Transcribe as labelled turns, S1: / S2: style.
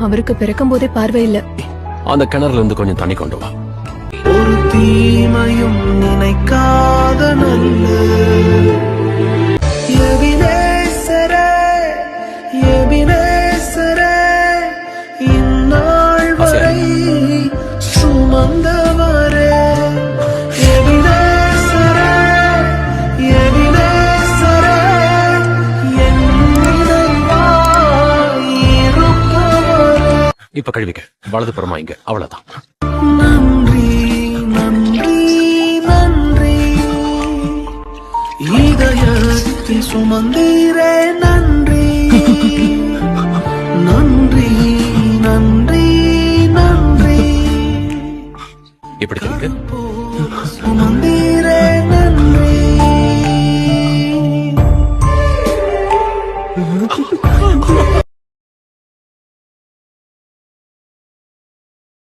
S1: அவருக்கு பிறக்கும் போதே பார்வை இல்ல.
S2: அந்த கிணறுல இருந்து கொஞ்சம் தண்ணி கொண்டு வா.
S3: ஒரு தீமையும் நினைக்காத நல்ல எபினேசரே, எபினேசரே, இந்நாள் வரை சுமந்தவரே, எபினேசரே, எபினேசரே, என் நினைவாய் இருப்பவரே.
S2: இப்ப கழுவிக்க, வலது புறமா இங்க, அவ்வளவுதான்.
S3: நன்றி, நன்றி, நன்றி, இதயத்தில் சுமந்தீரே, நன்றி, நன்றி, நன்றி, நன்றி.
S2: இப்படி கழுவிக்க.